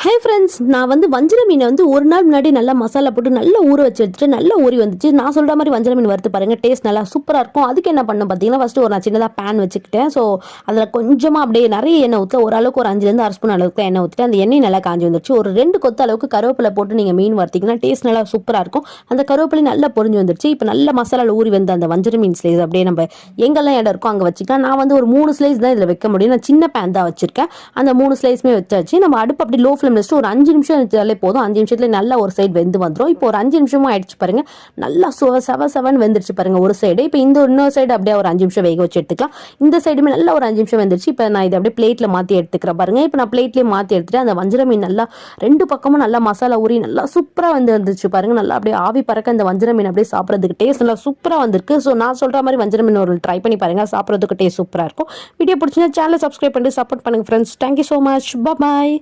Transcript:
Hi friends, நான் வஞ்சர மீனை ஒரு நாள் முன்னாடி நல்லா மசாலா போட்டு நல்லா ஊற வச்சு எடுத்துட்டு நல்லா ஊறி வந்துச்சு. நான் சொல்கிற மாதிரி வஞ்சர மீன் வறுத்து பாருங்கள், டேஸ்ட் நல்லா சூப்பராக இருக்கும். அதுக்கு என்ன பண்ண பார்த்தீங்கன்னா, ஃபஸ்ட்டு ஒரு நான் சின்னதாக பேன் வச்சுக்கிட்டேன். ஸோ அதில் கொஞ்சமாக அப்படியே நிறைய எண்ணெய் ஊற்ற, ஓரளவுக்கு ஒரு 5லேருந்து 6 ஸ்பூன் அளவுக்கு எண்ணெய் ஊற்றிட்டு அந்த எண்ணெய் நல்லா காஞ்சி வந்துருச்சு. ஒரு 2 கொத்து அளவுக்கு கருவேப்பிலை போட்டு நீங்கள் மீன் வறுத்தீங்கன்னா டேஸ்ட் நல்லா சூப்பராக இருக்கும். அந்த கருவேப்பிலை நல்லா பொரிஞ்சு வந்துருச்சு. இப்போ நல்ல மசாலாவில் ஊறி வந்து அந்த வஞ்சர மீன் ஸ்லைஸ் அப்படியே நம்ம எங்கெல்லாம் இடம் இருக்கோ அங்கே வச்சுக்கலாம். நான் ஒரு 3 ஸ்லைஸ் தான் இதில் வைக்க முடியும். நான் சின்ன பேன் தான் வச்சுருக்கேன். அந்த 3 ஸ்லைஸுமே வச்சாச்சு. நம்ம அடுப்பு அப்படி லோ ஃப்ளேம் வச்சுட்டு ஒரு 5 நிமிஷம் வச்சாலே போதும். 5 நிமிஷத்துல நல்லா ஒரு சைடு வெந்து வந்துடும். இப்போ ஒரு 5 நிமிஷமும் ஆயிடுச்சு பாருங்க, நல்லா செவன் வெந்துருச்சு பாருங்க ஒரு சைடு. இப்போ இன்னொரு சைடு அப்படியே ஒரு 5 நிமிஷம் வேக வச்சு எடுத்துக்கலாம். இந்த சைடுமே நல்லா ஒரு 5 நிமிஷம் வெந்துருச்சு. இப்போ நான் இதை அப்படியே பிளேட்ல மாற்றி எடுத்துக்கிறேன் பாருங்க. இப்போ நான் பிளேட்லேயே மாற்றி எடுத்துட்டு அந்த வஞ்சர மீன் நல்லா 2 பக்கமும் நல்லா மசாலா ஊறி நல்லா சூப்பராக வந்துருச்சு பாருங்க. நல்லா அப்படியே ஆவி பறக்க அந்த வஞ்சர மீன் அப்படியே சாப்பிட்றதுக்கு டேஸ்ட் நல்லா சூப்பராக வந்திருக்கு. ஸோ நான் சொல்ற மாதிரி வஞ்சர மீன் ஒரு ட்ரை பண்ணி பாருங்க, சாப்பிட்றதுக்கு டேஸ்ட் சூப்பராக இருக்கும். வீடியோ பிடிச்சிருந்தா சேனலை சப்ஸ்கிரைப் பண்ணி சப்போர்ட் பண்ணுங்க ஃப்ரெண்ட்ஸ். Thank you so much. பாய்.